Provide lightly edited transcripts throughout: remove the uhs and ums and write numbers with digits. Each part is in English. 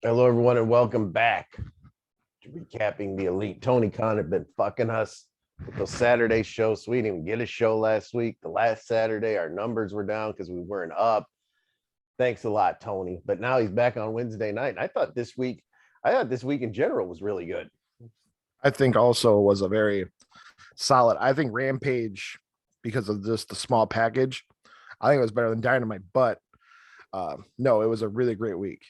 Hello, everyone, and welcome back to recapping the Elite. Tony Khan had been fucking us with those Saturday shows. So we didn't even get a show last week. The last Saturday, our numbers were down because we weren't up. Thanks a lot, Tony. But now he's back on Wednesday night. And I thought this week in general was really good. I think also was a very solid. I think Rampage, because of just the small package, I think it was better than Dynamite. But no, it was a really great week.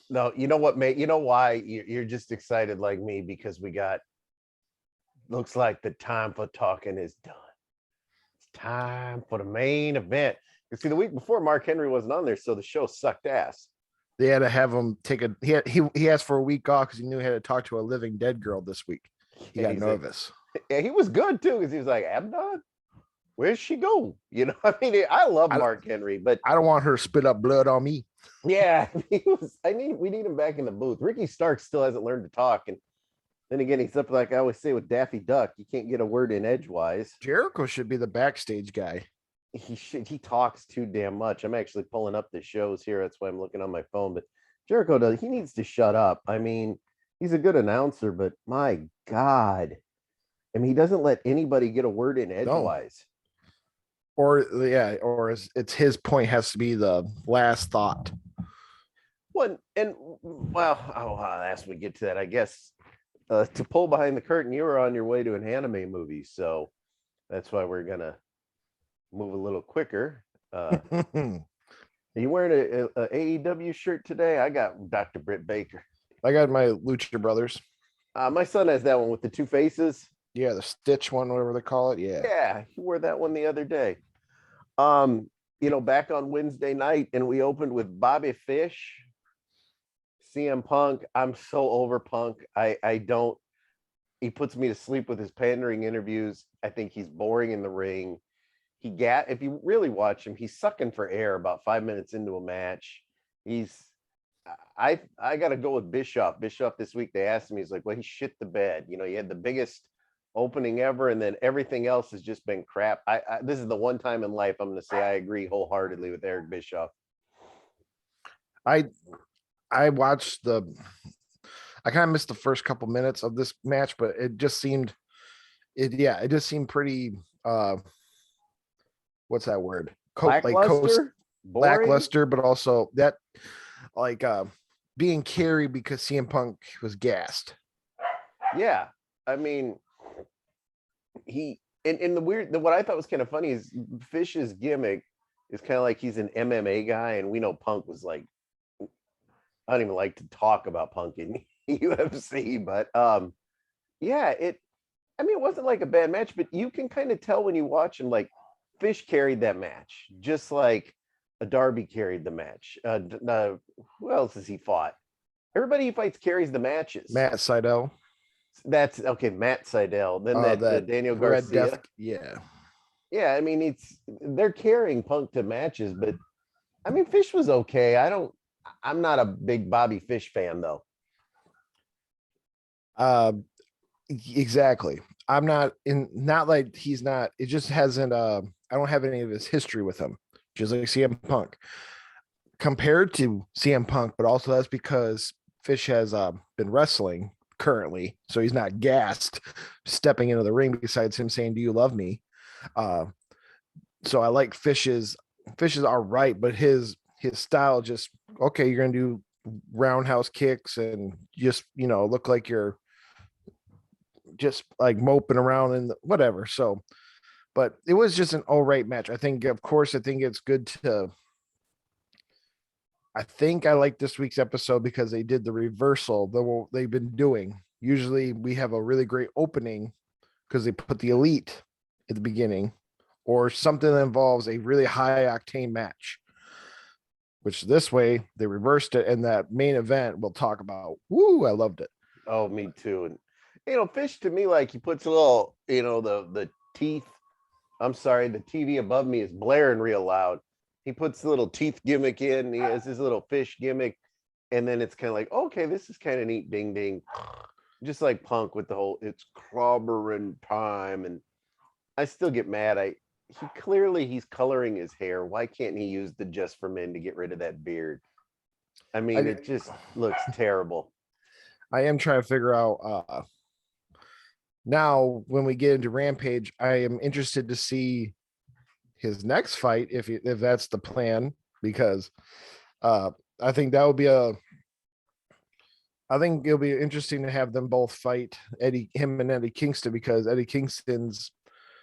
No, you know what, mate? You know why you're just excited like me, because looks like the time for talking is done. It's time for the main event. You see, the week before, Mark Henry wasn't on there, so the show sucked ass. They had to have him take he asked for a week off because he knew he had to talk to a living dead girl this week. He got nervous. Yeah, he was good too, because he was like, Abdon, where's she go? You know, I mean, I love Mark Henry, but I don't want her to spit up blood on me. Yeah, we need him back in the booth. Ricky Stark still hasn't learned to talk, and then again, he's up like I always say with Daffy Duck, you can't get a word in edgewise. Jericho should be the backstage guy. He talks too damn much. I'm actually pulling up the shows here. That's why I'm looking on my phone. But Jericho he needs to shut up. I mean, he's a good announcer, but my God. I mean, he doesn't let anybody get a word in edgewise. No. Or it's his point has to be the last thought. Well, as we get to that, I guess to pull behind the curtain, you were on your way to an anime movie, so that's why we're gonna move a little quicker. Are you wearing a AEW shirt today? I got Dr. Britt Baker. I got my Lucha Brothers. My son has that one with the two faces. Yeah, the Stitch one, whatever they call it. Yeah, he wore that one the other day. Back on Wednesday night, and we opened with Bobby Fish, CM Punk. I'm so over Punk. He puts me to sleep with his pandering interviews. I think he's boring in the ring. If you really watch him, he's sucking for air about 5 minutes into a match. I got to go with Bischoff. Bischoff this week, they asked him, he's like, well, he shit the bed. You know, he had the biggest opening ever, and then everything else has just been crap. This is the one time in life I'm going to say I agree wholeheartedly with Eric Bischoff. I watched I kind of missed the first couple minutes of this match, but it just seemed pretty what's that word? Lackluster, but also that being carried because CM Punk was gassed. Yeah, I mean, what I thought was kind of funny is Fish's gimmick is kind of like he's an MMA guy, and we know Punk was like, I don't even like to talk about Punk in UFC, but it wasn't like a bad match, but you can kind of tell when you watch him, like Fish carried that match, just like a Darby carried the match. Who else has he fought? Everybody he fights carries the matches. Matt Sydal. That's okay, Matt Sydal. Then that Daniel Garcia. Yeah. I mean, they're carrying Punk to matches, but I mean, Fish was okay. I'm not a big Bobby Fish fan though. Exactly. I'm not like he's not. It just hasn't. I don't have any of his history with him, just like CM Punk. Compared to CM Punk, but also that's because Fish has been wrestling currently, so he's not gassed stepping into the ring. Besides him saying, "Do you love me?" So I like Fish's are right, but his style just okay. You're gonna do roundhouse kicks and just look like you're just like moping around and whatever. So, but it was just an all right match. I think it's good to. I think I like this week's episode because they did the reversal they've been doing. Usually we have a really great opening because they put the Elite at the beginning or something that involves a really high octane match, which this way they reversed it. And that main event we'll talk about. Woo, I loved it. Oh, me too. And, Fish to me, like he puts a little, the teeth. I'm sorry, the TV above me is blaring real loud. He puts the little teeth gimmick in. He has his little Fish gimmick. And then it's kind of like, okay, this is kind of neat. Ding, ding. Just like Punk with the whole, it's clobbering time. And I still get mad. He's coloring his hair. Why can't he use the Just for Men to get rid of that beard? I mean, it just looks terrible. I am trying to figure out now when we get into Rampage, I am interested to see his next fight if that's the plan, because I think that would be I think it'll be interesting to have them both fight him and Eddie Kingston, because Eddie Kingston's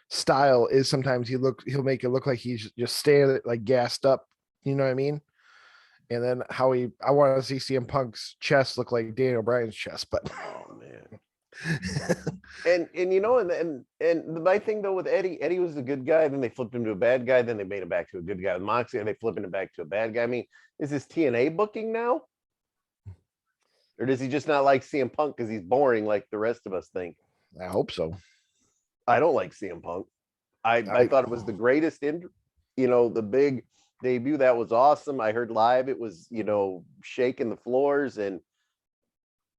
style is sometimes he'll make it look like he's just staying like gassed up, you know what I mean? And then I want to see CM Punk's chest look like Daniel Bryan's chest, but oh man. and you know, and my thing though with Eddie was a good guy, then they flipped him to a bad guy, then they made him back to a good guy with Moxley, and they flipping him back to a bad guy. I mean, is this TNA booking now? Or does he just not like CM Punk because he's boring like the rest of us think? I hope so. I don't like CM Punk. I thought it was the greatest the big debut. That was awesome. I heard live it was, shaking the floors, and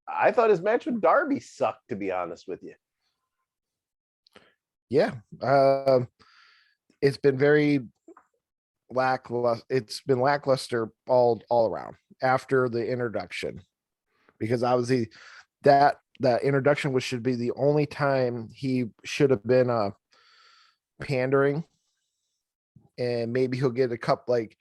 I thought his match with Darby sucked, to be honest with you. Yeah. It's been very lackluster. It's been lackluster all around after the introduction, because obviously that introduction should be the only time he should have been pandering, and maybe he'll get a cup. Like,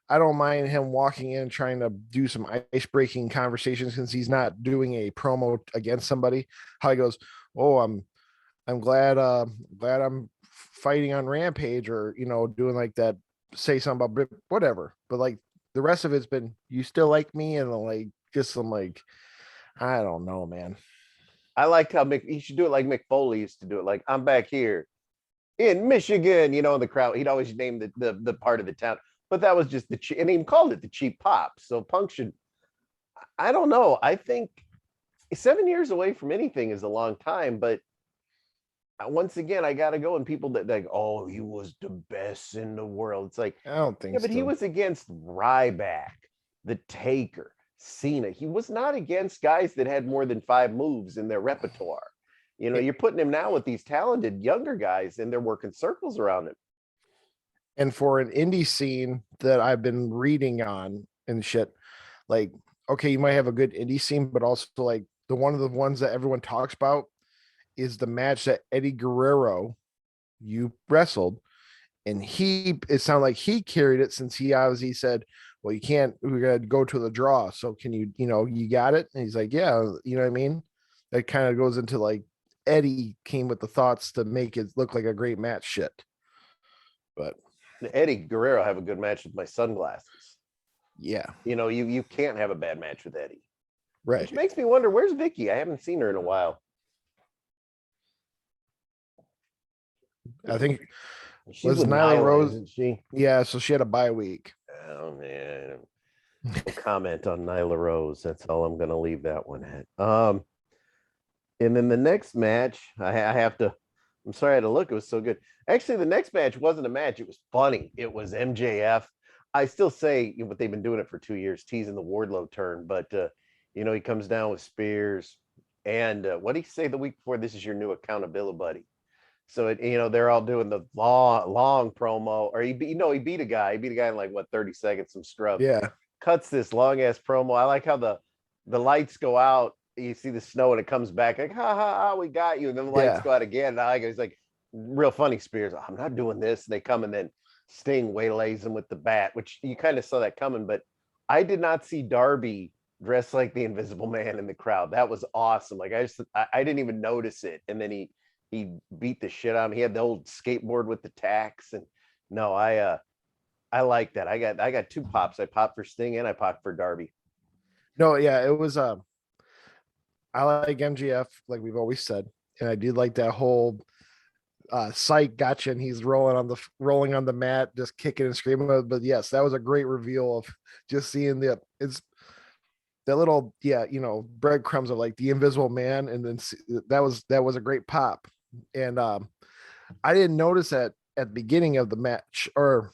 I don't mind him walking in trying to do some ice breaking conversations, since he's not doing a promo against somebody. How he goes, oh, I'm glad I'm fighting on Rampage, or doing like that, say something about whatever. But like the rest of it's been, you still like me, and like just some like, I don't know, man. I liked how he should do it like Mick Foley used to do it. Like, I'm back here in Michigan, in the crowd. He'd always name the part of the town, but that was just and he called it the cheap pop. So Punk should, I don't know. I think 7 years away from anything is a long time, but once again, I got to go. And people that like, oh, he was the best in the world. It's like, I don't think yeah, but he was against Ryback, The Taker, Cena. He was not against guys that had more than 5 moves in their repertoire. You're putting him now with these talented younger guys, and they're working circles around him. And for an indie scene that I've been reading on and shit, like, okay, you might have a good indie scene, but also like one of the ones that everyone talks about is the match that Eddie Guerrero you wrestled, and it sounded like he carried it, since he obviously said, well, we're gonna go to the draw, so can you got it? And he's like, yeah, you know what I mean? That kind of goes into like Eddie came with the thoughts to make it look like a great match shit. But Eddie Guerrero have a good match with my sunglasses. Yeah. You can't have a bad match with Eddie. Right. Which makes me wonder, where's Vicky? I haven't seen her in a while. I think she's with Nyla Rose, isn't she? Yeah, so she had a bye week. Oh man. No comment on Nyla Rose. That's all I'm gonna leave that one at. And then the next match, I'm sorry I had to look, it was so good. Actually, the next match wasn't a match, it was funny. It was MJF. I still say, but they've been doing it for 2 years, teasing the Wardlow turn, but he comes down with Spears, and what did he say the week before? This is your new accountability buddy. So they're all doing the long promo, or he beat a guy in like 30 seconds, some scrub. Yeah. Cuts this long ass promo. I like how the lights go out, you see the snow, and it comes back like, ha ha ha, we got you. And then the lights go out again. And I like it. It's like real funny. Spears, I'm not doing this. And they come, and then Sting waylays him with the bat, which you kind of saw that coming. But I did not see Darby dressed like the Invisible Man in the crowd. That was awesome. Like I didn't even notice it. And then he beat the shit out of him. He had the old skateboard with the tacks. And no, I like that. I got 2 pops. I popped for Sting and I popped for Darby. No, yeah, it was I like MGF, like we've always said, and I did like that whole psych gotcha, and he's rolling on the mat, just kicking and screaming. But yes, that was a great reveal of just seeing it's that little breadcrumbs of like the Invisible Man, and then that was a great pop. And I didn't notice that at the beginning of the match or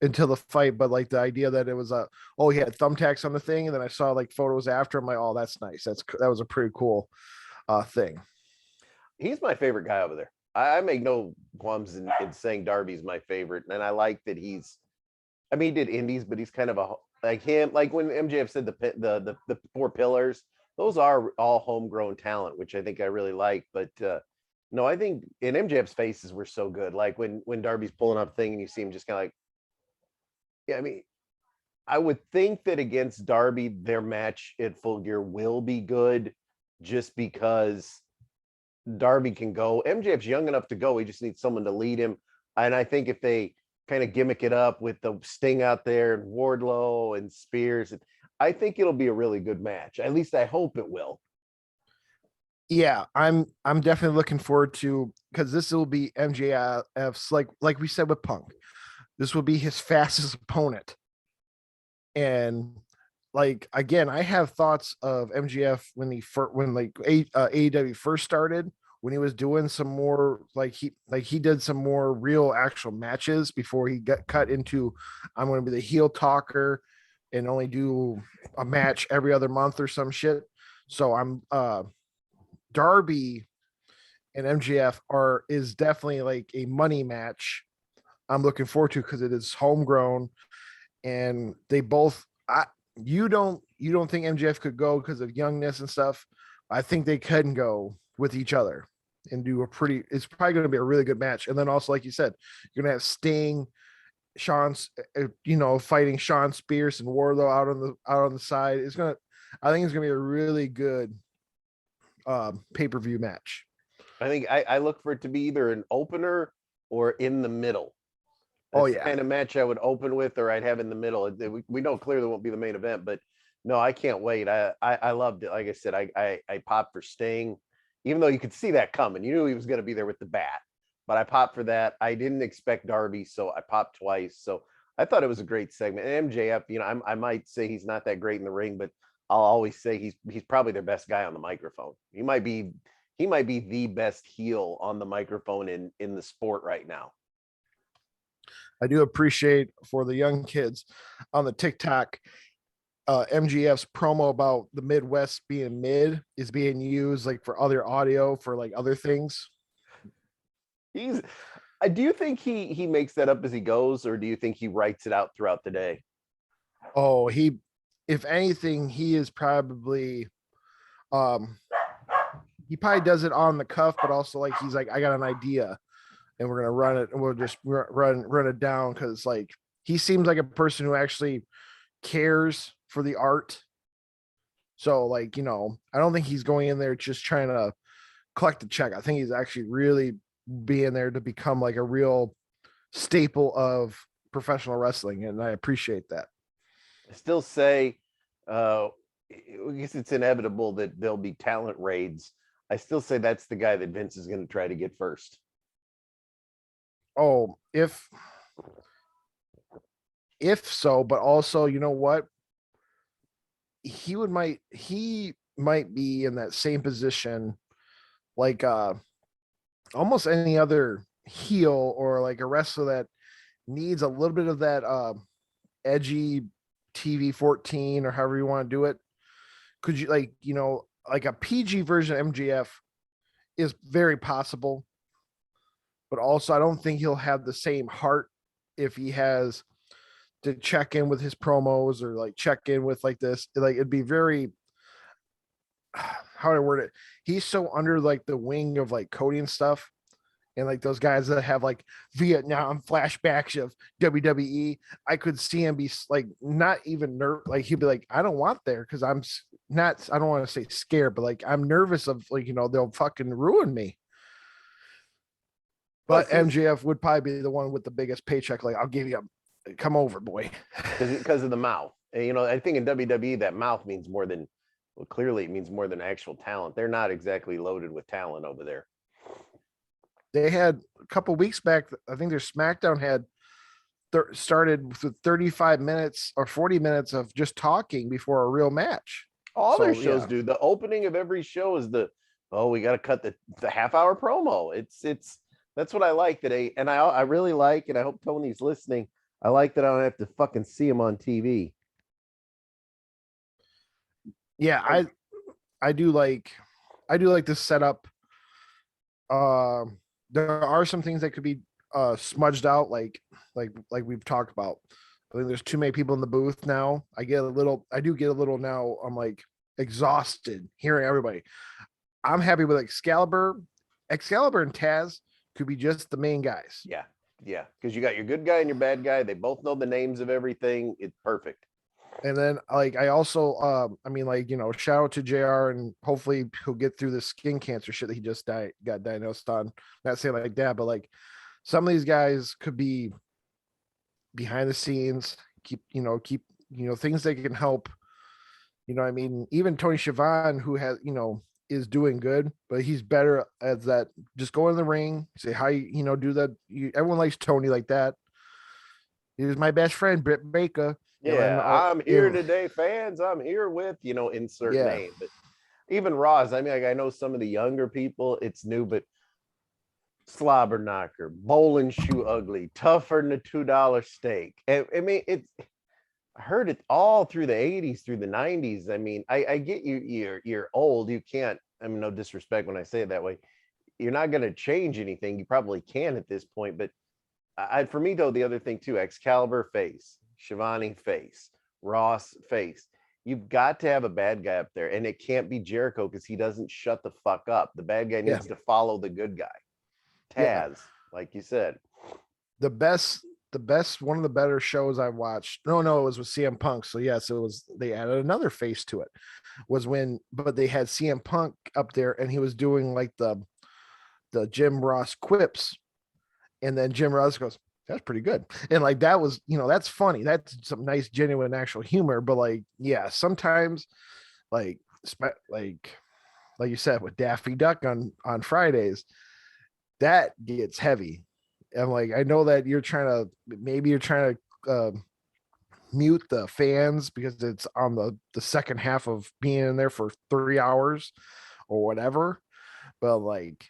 until the fight, but like the idea that it was he had thumbtacks on the thing, and then I saw like photos after. I'm like, oh, that's nice. That was a pretty cool thing. He's my favorite guy over there. I make no qualms in saying Darby's my favorite, and I like that he did indies, but he's kind of like him, like when MJF said the four pillars, those are all homegrown talent, which I think I really like. But no, I think in MJF's faces were so good. Like when Darby's pulling up thing and you see him just kind of like, yeah, I mean, I would think that against Darby, their match at Full Gear will be good, just because Darby can go. MJF's young enough to go. He just needs someone to lead him. And I think if they kind of gimmick it up with the Sting out there and Wardlow and Spears, I think it'll be a really good match. At least I hope it will. Yeah, I'm definitely looking forward to, because this will be MJF's, like we said with Punk. This will be his fastest opponent. And like again, I have thoughts of MGF when AEW first started, when he was doing some more he did some more real actual matches before he got cut into, I'm going to be the heel talker and only do a match every other month or some shit. So I'm Darby and MGF is definitely like a money match I'm looking forward to, because it is homegrown and they both you don't think MJF could go because of youngness and stuff. I think they can go with each other and do it's probably going to be a really good match. And then also, like you said, you're going to have Sting, fighting Sean Spears and Wardlow out on the side. I think it's going to be a really good pay-per-view match. I think I look for it to be either an opener or in the middle. That's the kind of match I would open with, or I'd have in the middle. We know clearly won't be the main event, but no, I can't wait. I loved it. Like I said, I popped for Sting, even though you could see that coming. You knew he was going to be there with the bat, but I popped for that. I didn't expect Darby, so I popped twice. So I thought it was a great segment. And MJF, I might say he's not that great in the ring, but I'll always say he's probably their best guy on the microphone. He might be the best heel on the microphone in the sport right now. I do appreciate, for the young kids on the TikTok, MGF's promo about the Midwest being mid is being used like for other audio for like other things. Do you think he makes that up as he goes, or do you think he writes it out throughout the day? Oh, if anything, he is probably he probably does it on the cuff, but also like he's like, I got an idea and we're gonna run it, and we'll just run it down, because like he seems like a person who actually cares for the art. So like, I don't think he's going in there just trying to collect a check. I think he's actually really being there to become like a real staple of professional wrestling, and I appreciate that. I still say, I guess it's inevitable that there'll be talent raids. I still say that's the guy that Vince is going to try to get first. Oh, if so, but also, you know what? He might be in that same position, like almost any other heel or like a wrestler that needs a little bit of that edgy TV 14 or however you want to do it. Could you like a PG version of MGF is very possible, but also I don't think he'll have the same heart if he has to check in with his promos or like check in with like this. Like it'd be very, how do I word it? He's so under like the wing of like Cody and stuff. And like those guys that have like Vietnam flashbacks of WWE, I could see him be like, not even like he'd be like, I don't want there because I don't want to say scared, but like I'm nervous of like, they'll fucking ruin me. But MJF would probably be the one with the biggest paycheck. Like, I'll give you come over, boy. Because of the mouth. And, I think in WWE that mouth means more than, well, clearly it means more than actual talent. They're not exactly loaded with talent over there. They had a couple weeks back, I think their SmackDown had started with 35 minutes or 40 minutes of just talking before a real match. All their shows do. The opening of every show is we got to cut the half-hour promo. It's that's what I like today. And I really like, and I hope Tony's listening, I like that I don't have to fucking see him on TV. Yeah, I do like this setup. There are some things that could be smudged out, like we've talked about. I think there's too many people in the booth now. I do get a little now. I'm like exhausted hearing everybody. I'm happy with Excalibur and Taz could be just the main guys. Yeah. Yeah. Because you got your good guy and your bad guy. They both know the names of everything. It's perfect. And then I also shout out to JR, and hopefully he'll get through the skin cancer shit that he just got diagnosed on. Not saying like that, but like some of these guys could be behind the scenes, keep things that can help. I mean, even Tony Schiavone, who has, is doing good, but he's better at that. Just go in the ring, say hi, do that. Everyone likes Tony like that. He was my best friend, Britt Baker. Yeah, I'm here today, fans. I'm here with, insert name. But even Ross, I mean, like, I know some of the younger people, it's new, but slobber knocker, bowling shoe ugly, tougher than a $2 steak. I mean, I heard it all through the 80s, through the 90s. I mean, I get you're old. You can't, I mean, no disrespect when I say it that way. You're not going to change anything. You probably can at this point. But for me, though, the other thing too, Excalibur face, Shivani face, Ross face. You've got to have a bad guy up there. And it can't be Jericho because he doesn't shut the fuck up. The bad guy needs to follow the good guy. Taz, like you said. The best one of the better shows I watched. No, it was with CM Punk. So yes, they added another face to it. But they had CM Punk up there and he was doing like the Jim Ross quips. And then Jim Ross goes, that's pretty good. And like that was, that's funny. That's some nice, genuine, actual humor. But like, yeah, sometimes like you said with Daffy Duck on Fridays, that gets heavy. I'm like, I know that you're trying to mute the fans because it's on the second half of being in there for 3 hours or whatever. But like,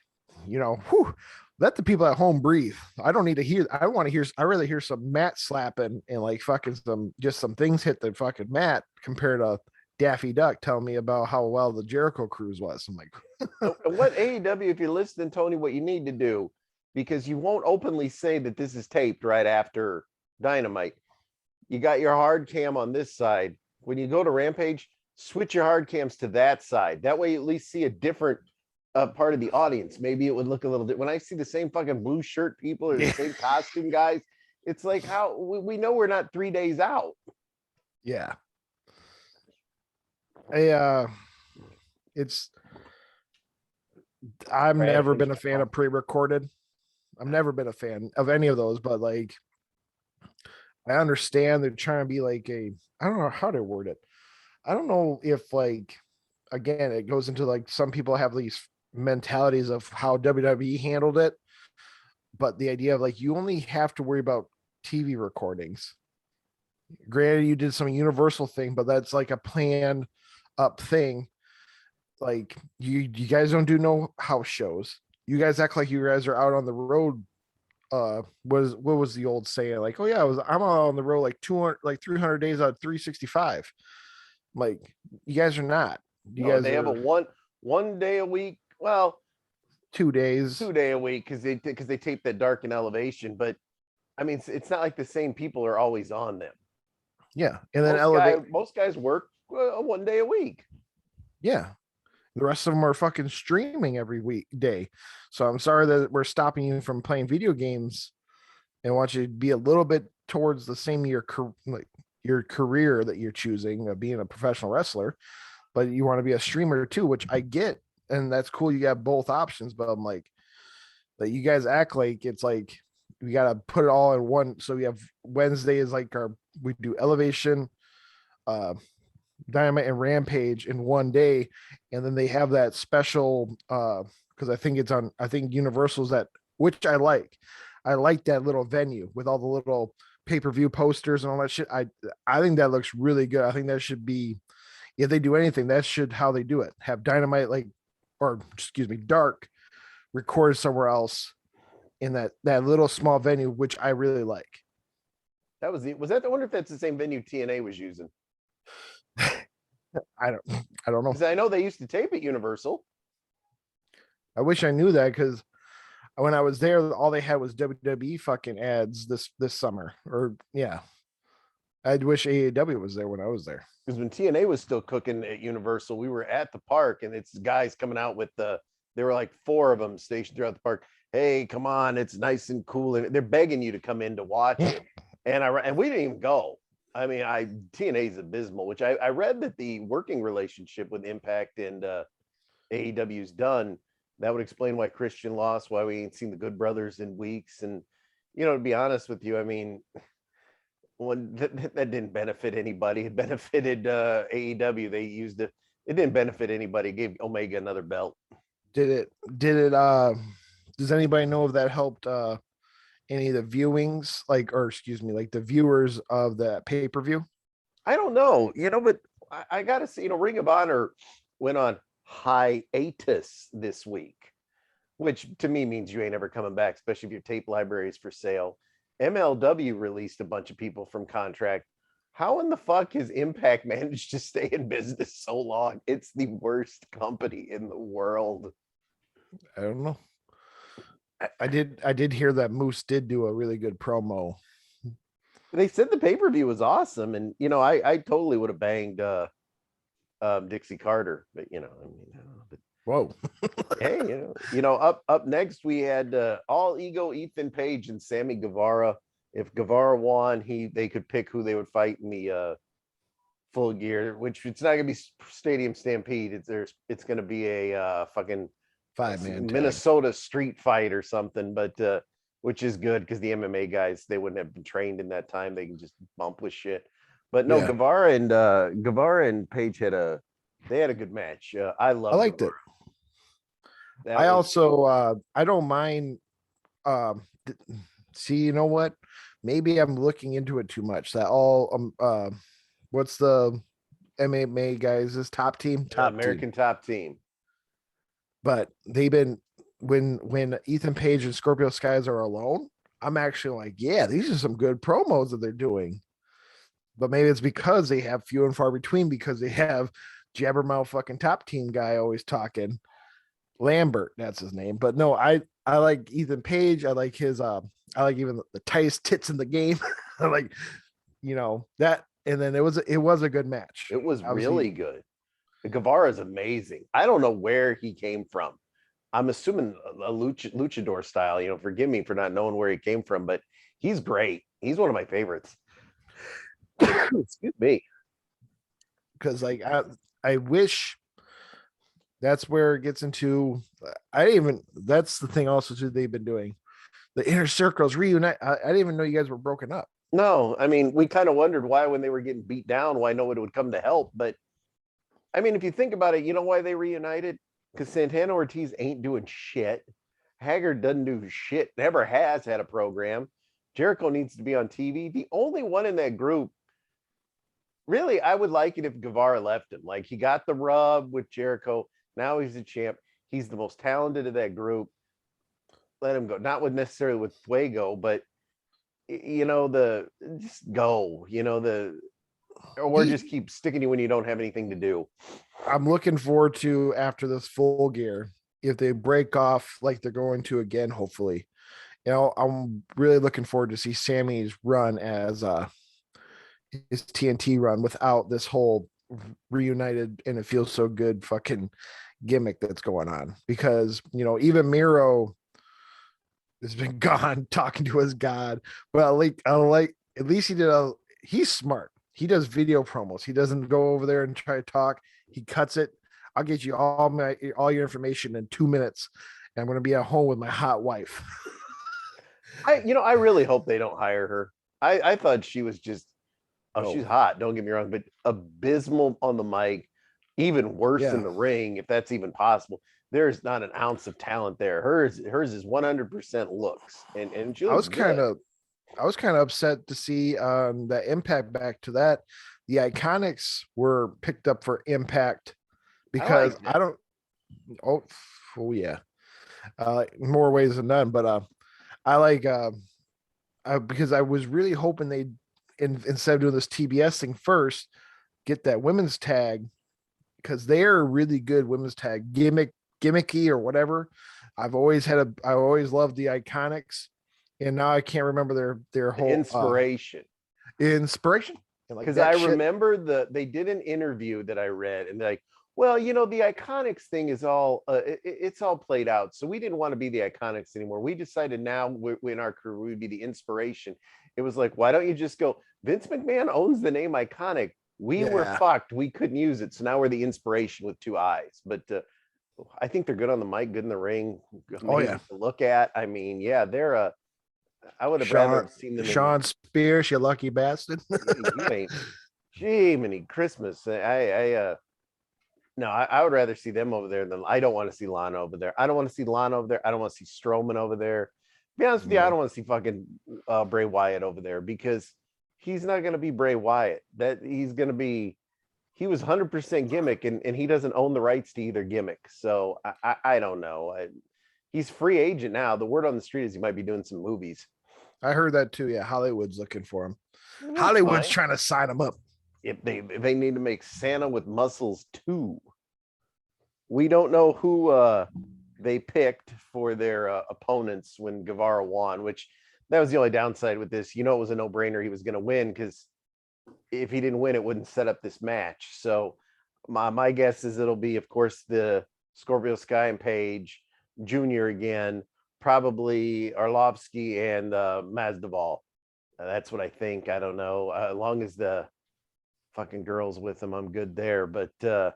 let the people at home breathe. I don't need to hear. I rather hear some mat slapping and like fucking some things hit the fucking mat compared to Daffy Duck telling me about how well the Jericho cruise was. I'm like, what AEW, if you're listening, Tony, what you need to do, because you won't openly say that this is taped right after Dynamite. You got your hard cam on this side. When you go to Rampage, switch your hard cams to that side. That way you at least see a different part of the audience. Maybe it would look a little bit. When I see the same fucking blue shirt people or the same costume guys, it's like how we know we're not 3 days out. Yeah. I've never been a fan of pre-recorded. I've never been a fan of any of those, but like, I understand they're trying to be like I don't know how to word it. I don't know if like, again, it goes into like some people have these mentalities of how WWE handled it, but the idea of like, you only have to worry about TV recordings. Granted, you did some universal thing, but that's like a planned up thing. Like you guys don't do no house shows. You guys act like you guys are out on the road. What was the old saying? Like, oh yeah, I'm out on the road like 300 days out of 365. Like, you guys are not. They have a one day a week. Well, 2 days. 2 day a week because they tape that Dark and Elevation. But I mean, it's not like the same people are always on them. Yeah, and then most guys work 1 day a week. Yeah. The rest of them are fucking streaming every weekday. So I'm sorry that we're stopping you from playing video games and want you to be a little bit towards the same your career that you're choosing of being a professional wrestler, but you want to be a streamer too, which I get. And that's cool. You got both options, but I'm like, that you guys act like it's like, we got to put it all in one. So we have Wednesday is like we do Elevation, Dynamite and Rampage in 1 day, and then they have that special because I think Universal's that, which I like that little venue with all the little pay-per-view posters and all that shit. I think that looks really good. I think that should be, if they do anything, that should how they do it. Have Dynamite Dark recorded somewhere else in that little small venue, which I really like. I wonder if that's the same venue TNA was using. I don't know. Because I know they used to tape at Universal. I wish I knew that, because when I was there, all they had was WWE fucking ads this summer. Or yeah. I wish AEW was there when I was there. Because when TNA was still cooking at Universal, we were at the park, and it's guys coming out with there were like 4 of them stationed throughout the park. Hey, come on, it's nice and cool, and they're begging you to come in to watch it. And we didn't even go. I mean, TNA is abysmal, which I read that the working relationship with Impact and AEW's done. That would explain why Christian lost, why we ain't seen the Good Brothers in weeks. And, to be honest with you, I mean, that didn't benefit anybody. It benefited AEW. They used it. It didn't benefit anybody. It gave Omega another belt. Did it does anybody know if that helped any of the viewings, like the viewers of the pay-per-view? I don't know, but I gotta say, Ring of Honor went on hiatus this week, which to me means you ain't ever coming back, especially if your tape library is for sale. MLW released a bunch of people from contract. How in the fuck has Impact managed to stay in business so long? It's the worst company in the world. I don't know. I did hear that Moose did do a really good promo. They said the pay-per-view was awesome, and I totally would have banged Dixie Carter, but whoa. Hey, up next we had All Ego, Ethan Page, and Sammy Guevara. If Guevara won, they could pick who they would fight in the Full Gear, which it's not gonna be Stadium Stampede. It's gonna be a fucking 5-man Minnesota street fight or something, but which is good because the MMA guys, they wouldn't have been trained in that time. They can just bump with shit. But no, yeah. Guevara and Page had a good match. I liked Guevara. it. I don't mind. See, you know what? Maybe I'm looking into it too much. That what's the MMA guys? This top team, American top team. But they've been when Ethan Page and Scorpio Skies are alone, I'm actually like, yeah, these are some good promos that they're doing. But maybe it's because they have few and far between, because they have jabbermouth fucking top team guy always talking. Lambert, that's his name. But no, I like Ethan Page. I like his I like even the tightest tits in the game. I like, that. And then it was a good match. It was really good. Guevara is amazing. I don't know where he came from. I'm assuming a luchador style. Forgive me for not knowing where he came from, but he's great. He's one of my favorites. Excuse me. Because I wish that's where it gets into. That's the thing also too they've been doing. The inner circles reunite. I didn't even know you guys were broken up. No, I mean, we kind of wondered why, when they were getting beat down, why nobody would come to help. But I mean, if you think about it, you know why they reunited? Because Santana Ortiz ain't doing shit. Haggard doesn't do shit, never has had a program. Jericho needs to be on TV. The only one in that group, really, I would like it if Guevara left him. Like, he got the rub with Jericho. Now he's a champ. He's the most talented of that group. Let him go. Not necessarily with Fuego, but just go. Or just keep sticking you when you don't have anything to do. I'm looking forward to, after this Full Gear, if they break off like they're going to again, hopefully. I'm really looking forward to see Sammy's run as his TNT run without this whole reunited and it feels so good fucking gimmick that's going on. Because, even Miro has been gone talking to his God. But I like at least he's smart. He does video promos. He doesn't go over there and try to talk. He cuts it. I'll get you all your information in 2 minutes. And I'm going to be at home with my hot wife. I really hope they don't hire her. I thought she was just, she's hot. Don't get me wrong, but abysmal on the mic, even worse in the ring, if that's even possible. There's not an ounce of talent there. Hers is 100% looks. And she looks I was kind of upset to see that Impact back to that. The Iconics were picked up for Impact because I don't. Oh yeah, more ways than none. But I like because I was really hoping they, instead of doing this TBS thing first, get that women's tag, because they're really good women's tag, gimmicky or whatever. I always loved the Iconics. And now I can't remember their whole inspiration. Inspiration? And like Because that I shit, remember they did an interview that I read, and they're like, well, the Iconics thing is all it's all played out. So we didn't want to be the Iconics anymore. We decided now we in our career we would be the inspiration. It was like, why don't you just go? Vince McMahon owns the name Iconic. We were yeah. fucked. We couldn't use it. So now we're the inspiration with two eyes. But I think they're good on the mic, good in the ring, Oh amazing yeah. to look at. I mean, yeah, they're I would have rather Sean have seen them in Sean Spears, you lucky bastard. you ain't Jiminy Christmas. No, I would rather see them over there than I don't want to see Lana over there. I don't want to see Lana over there. I don't want to see Strowman over there. To be honest with you, I don't want to see fucking Bray Wyatt over there because he's not going to be Bray Wyatt. That he's going to be. He was 100% gimmick, and he doesn't own the rights to either gimmick. So I don't know. He's free agent now. The word on the street is he might be doing some movies. I heard that too. Yeah, Hollywood's looking for him. That's Hollywood's fine. trying to sign him up. If they need to make Santa with muscles too. We don't know who they picked for their opponents when Guevara won, which that was the only downside with this. It was a no-brainer he was going to win because if he didn't win, it wouldn't set up this match. So my guess is it'll be, of course, the Scorpio Sky and Page Jr. again, probably Arlovsky and Masvidal. That's what I think. I don't know. As long as the fucking girls with them, I'm good there. But the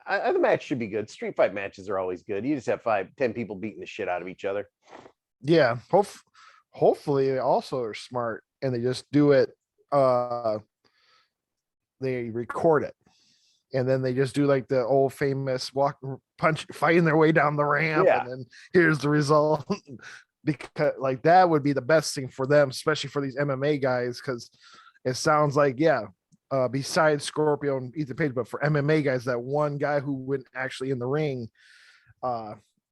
match should be good. Street fight matches are always good. You just have 5-10 people beating the shit out of each other. Yeah. Hopefully they also are smart and they just do it. They record it. And then they just do like the old famous walk punch fighting their way down the ramp. Yeah. And then here's the result. Because like that would be the best thing for them, especially for these MMA guys, because it sounds like, besides Scorpio and Ethan Page, but for MMA guys, that one guy who went actually in the ring,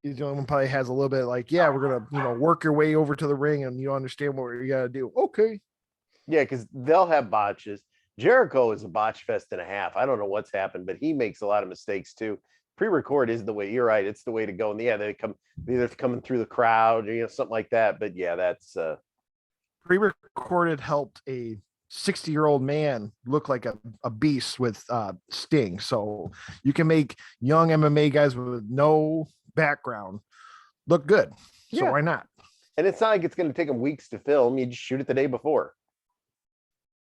he's the only one probably has a little bit like, we're gonna work your way over to the ring and you understand what you gotta do. Okay. Yeah, because they'll have botches. Jericho is a botch fest and a half. I don't know what's happened, but he makes a lot of mistakes too. Pre-record is the way. You're right. It's the way to go. And they're either coming through the crowd or something like that. But yeah, that's pre-recorded helped a 60-year-old man look like a beast with Sting. So you can make young MMA guys with no background look good. So why not? And it's not like it's going to take them weeks to film. You just shoot it the day before.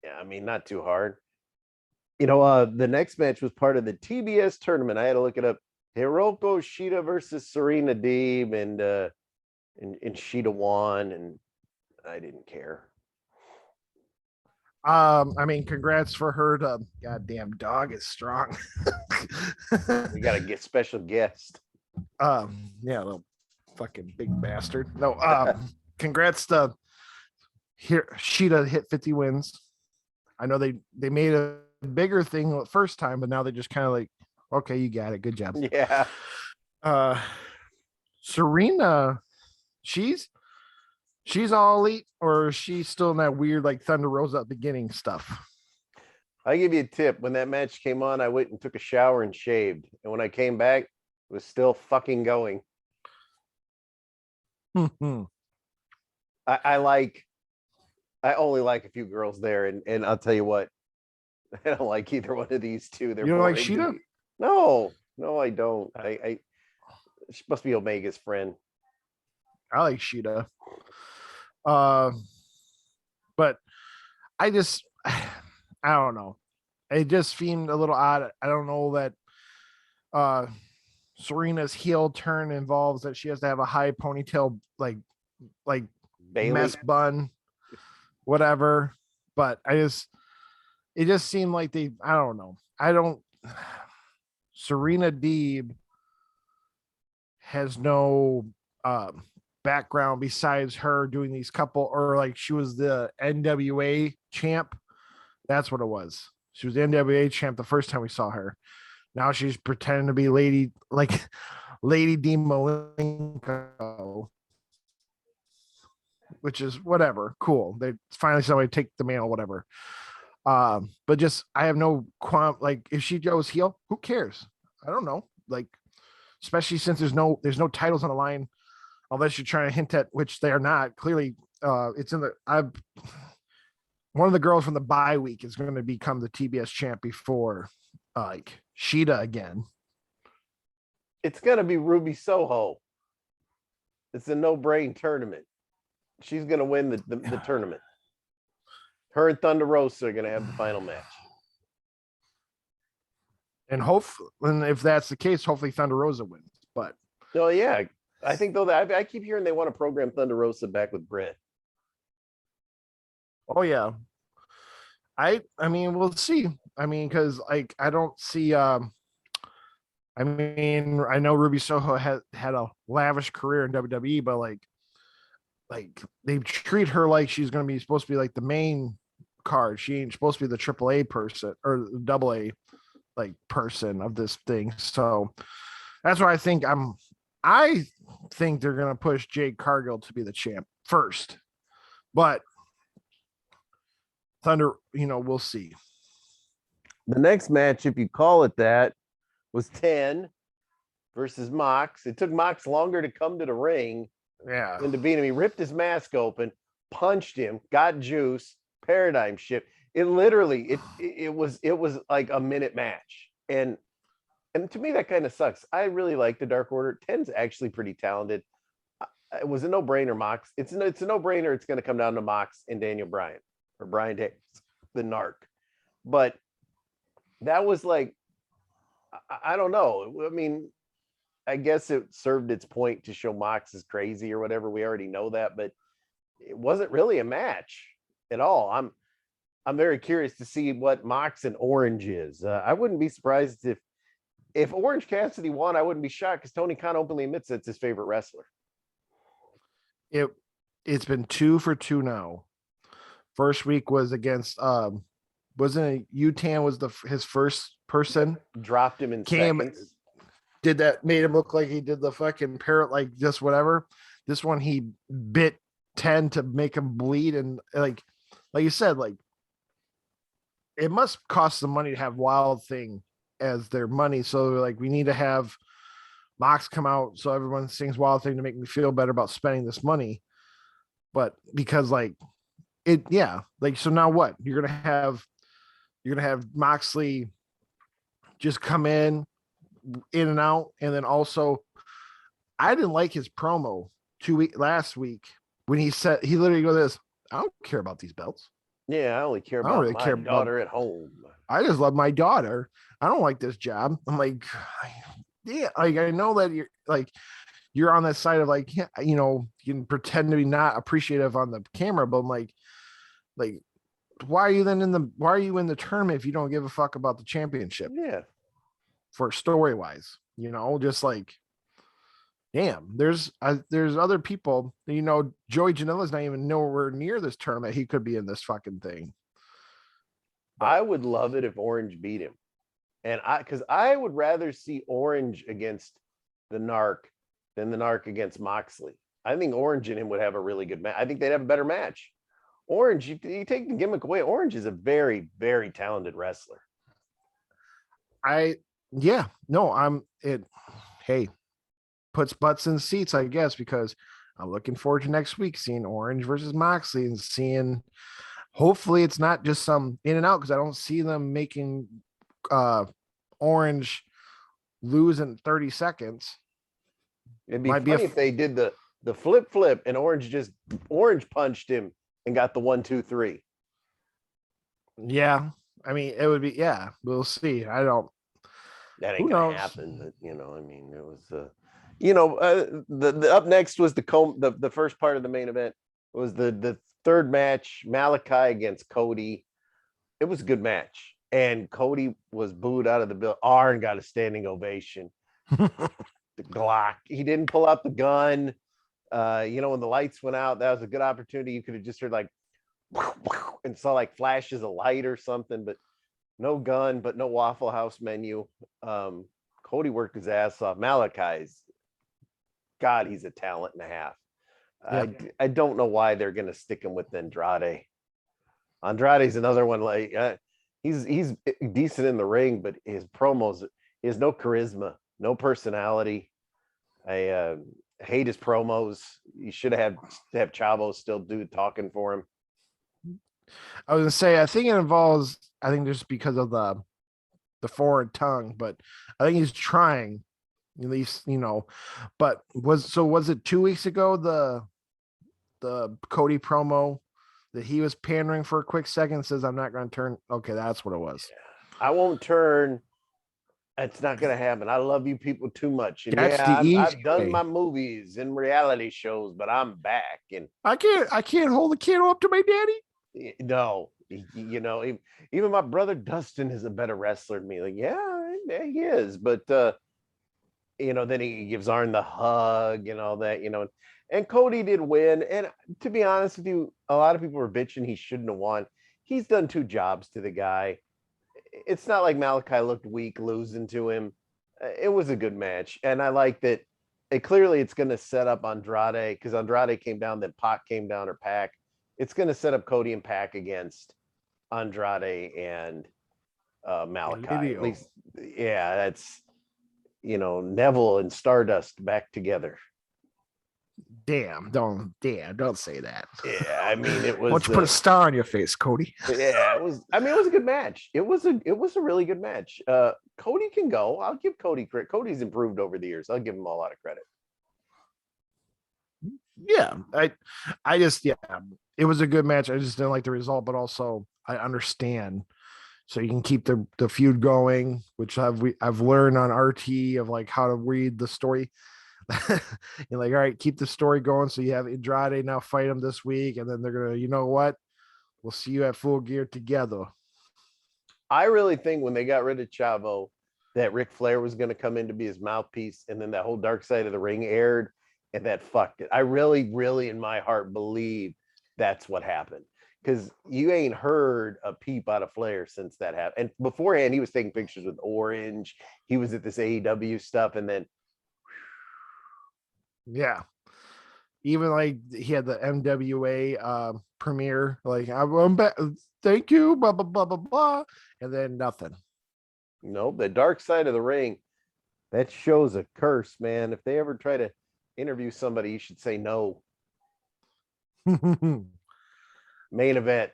Yeah, I mean, not too hard. The next match was part of the TBS tournament. I had to look it up. Hiroko Shida versus Serena Deeb, and Shida won, and I didn't care. I mean, congrats for her. Goddamn dog is strong. We got to get special guest. Little fucking big bastard. No, congrats to here. Shida hit 50 wins. I know they made a bigger thing the first time, but now they just kind of like, okay, you got it. Good job. Yeah. Serena, she's all elite, or is she still in that weird like Thunder Rosa beginning stuff? I'll give you a tip. When that match came on, I went and took a shower and shaved. And when I came back, it was still fucking going. I only like a few girls there, and I'll tell you what, I don't like either one of these two. They're you don't like boring Shida? to me. No, I don't. She must be Omega's friend. I like Shida. But I don't know. It just seemed a little odd. I don't know that Serena's heel turn involves that she has to have a high ponytail, like Bailey. mess bun, whatever. But it just seemed like I don't know. Serena Deeb has no background besides her doing these couple, or like she was the NWA champ. That's what it was. She was the NWA champ the first time we saw her. Now she's pretending to be Lady D Malenko, which is whatever. Cool. They finally somebody take the mantle, whatever. But just I have no like if she goes heel, who cares? I don't know. Like, especially since there's no titles on the line, unless you're trying to hint at, which they are not. Clearly, it's in the one of the girls from the bye week is going to become the TBS champ before like Sheeta again. It's gonna be Ruby Soho. It's a no-brain tournament. She's gonna win the tournament. Her and Thunder Rosa are gonna have the final match. And if that's the case, hopefully Thunder Rosa wins. But Oh yeah, I think though that I keep hearing they want to program Thunder Rosa back with Britt. oh yeah, I mean we'll see. I mean because like I don't see. I mean I know Ruby Soho had a lavish career in WWE, but like they treat her like she's going to be supposed to be like the main card. She ain't supposed to be the AAA person or double A like person of this thing. So that's why I think they're gonna push Jade Cargill to be the champ first. But Thunder, we'll see. The next match, if you call it that, was 10 versus Mox. It took Mox longer to come to the ring Yeah. than to beat him. He ripped his mask open, punched him, got juice, paradigm shift. It literally it was like a minute match. And to me that kind of sucks. I really like the Dark Order. 10's actually pretty talented. It was a no-brainer, Mox. It's a no-brainer. It's going to come down to Mox and Daniel Bryan or Bryan Daniels, the Narc. But that was like, I don't know. I mean, I guess it served its point to show Mox is crazy or whatever. We already know that, but it wasn't really a match at all. I'm very curious to see what Mox and Orange is. I wouldn't be surprised if Orange Cassidy won. I wouldn't be shocked because Tony Khan openly admits it's his favorite wrestler. It's been 2 for 2 now. First week was against wasn't it Utan was his first person, dropped him in seconds. Did that, made him look like he did the fucking parrot, like just whatever. This one he bit 10 to make him bleed, and like you said, like it must cost some money to have Wild Thing as their money. So like we need to have Mox come out so everyone sings Wild Thing to make me feel better about spending this money. But because like so now what? You're gonna have Moxley just come in and out, and then also I didn't like his promo last week when he said, he literally goes this, I don't care about these belts. Yeah, I only care about my daughter at home. I just love my daughter. I don't like this job. I'm like, yeah, like I know that you're on that side of like, you can pretend to be not appreciative on the camera, but I'm like why are you in the tournament if you don't give a fuck about the championship? Yeah. For story wise, just like, damn, there's other people, Joey Janela's not even nowhere near this tournament. He could be in this fucking thing. But I would love it if Orange beat him. And because I would rather see Orange against the Narc than the Narc against Moxley. I think Orange and him would have a really good match. I think they'd have a better match. Orange, you take the gimmick away. Orange is a very, very talented wrestler. Hey, puts butts in seats, I guess, because I'm looking forward to next week seeing Orange versus Moxley and seeing, hopefully it's not just some in and out, because I don't see them making Orange lose in 30 seconds. It'd be funny if they did the flip and Orange punched him and got the 1, 2, 3. Yeah. I mean, it would be, yeah, we'll see. That ain't gonna happen, but it was the up next was the first part of the main event. It was the third match, Malachi against Cody. It was a good match, and Cody was booed out of the building. Arn got a standing ovation. The Glock, he didn't pull out the gun. When the lights went out, that was a good opportunity. You could have just heard like and saw like flashes of light or something, but no gun, but no Waffle House menu. Cody worked his ass off. Malachi's, God, he's a talent and a half. Yeah. I don't know why they're going to stick him with Andrade. Andrade's another one. Like he's decent in the ring, but his promos, he has no charisma, no personality. I hate his promos. You should have Chavo still do talking for him. I was gonna say, I think it involves, I think just because of the foreign tongue, but I think he's trying, at least, but was it 2 weeks ago, the Cody promo that he was pandering for a quick second, says I'm not gonna turn. Okay, that's what it was. I won't turn. It's not gonna happen. I love you people too much. And That's yeah, the easy I've done way. my movies and reality shows, but I'm back. And I can't hold the candle up to my daddy. no, even my brother Dustin is a better wrestler than me. Like, yeah, he is. But then he gives Arn the hug and all that, and Cody did win. And to be honest with you, a lot of people were bitching he shouldn't have won. He's done 2 jobs to the guy. It's not like Malachi looked weak losing to him. It was a good match. And I like that clearly it's going to set up Andrade, because Andrade came down, then Pac came down, or Pac. It's going to set up Cody and Pac against Andrade and Malachi. At least, yeah, that's, Neville and Stardust back together. Don't say that. Yeah, I mean, it was. Why don't you put a star on your face, Cody? Yeah, it was. I mean, it was a good match. It was a really good match. Cody can go. I'll give Cody credit. Cody's improved over the years. I'll give him a lot of credit. Yeah, I just, it was a good match. I just didn't like the result, but also I understand. So you can keep the feud going, which I've learned on RTE of like how to read the story. You're like, all right, keep the story going. So you have Andrade now fight him this week, and then they're gonna, you know what? We'll see you at Full Gear together. I really think when they got rid of Chavo, that Ric Flair was going to come in to be his mouthpiece, and then that whole Dark Side of the Ring aired, and that fucked it. I really, really, in my heart, believe that's what happened, because you ain't heard a peep out of Flair since that happened. And beforehand, he was taking pictures with Orange. He was at this AEW stuff, and then yeah, even like he had the MWA premiere, like I'm back, thank you, blah blah blah blah blah, and then nothing. Nope, the Dark Side of the Ring, that show's a curse, man. If they ever try to interview somebody, you should say no. Main event,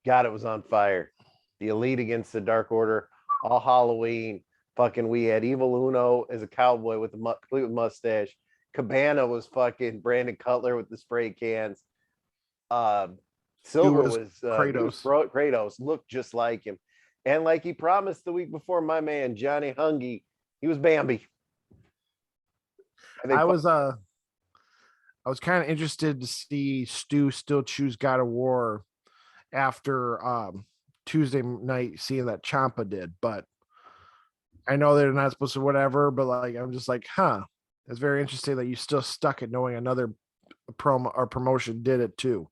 God, it was on fire. The Elite against the Dark Order, all Halloween. Fucking, we had Evil Uno as a cowboy with the complete with mustache. Cabana was fucking Brandon Cutler with the spray cans. Silver was Kratos. Kratos looked just like him, and like he promised the week before, my man Johnny Hungy, he was Bambi. I was kind of interested to see Stu still choose God of War after Tuesday night, seeing that Ciampa did, but I know they're not supposed to whatever, but like I'm just like, it's very interesting that you still stuck it knowing another promo or promotion did it too.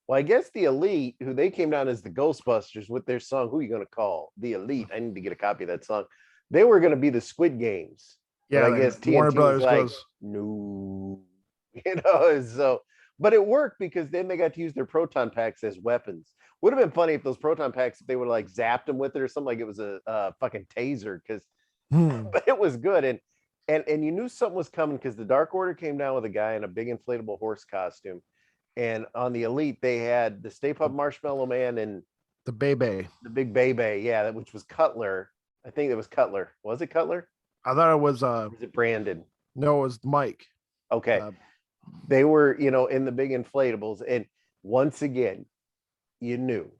Well, I guess the Elite, who they came down as the Ghostbusters with their song, Who You Gonna Call? The Elite. I need to get a copy of that song. They were going to be the Squid Games. Yeah, but I guess Warner TNT Brothers was like, goes, no, so, but it worked because then they got to use their proton packs as weapons. Would have been funny if those proton packs, if they would have like zapped them with it or something, like it was a fucking taser, because but it was good. And you knew something was coming because the Dark Order came down with a guy in a big inflatable horse costume. And on the Elite, they had the Stay Puft Marshmallow Man and the Bebe. the big Bebe, yeah, which was Cutler. I think it was Cutler. Was it Cutler? I thought it was was it Brandon? No, it was Mike. Okay. They were, in the big inflatables. And once again, you knew.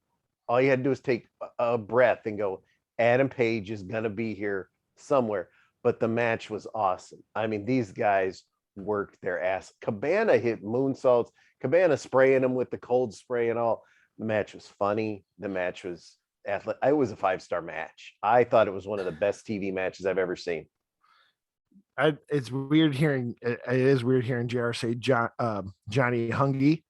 All you had to do was take a breath and go, Adam Page is going to be here somewhere. But the match was awesome. I mean, these guys worked their ass. Cabana hit moonsaults. Cabana spraying them with the cold spray and all. The match was funny. The match was athletic. It was a 5-star match. I thought it was one of the best TV matches I've ever seen. It's weird hearing. It is weird hearing JR say Johnny Hungy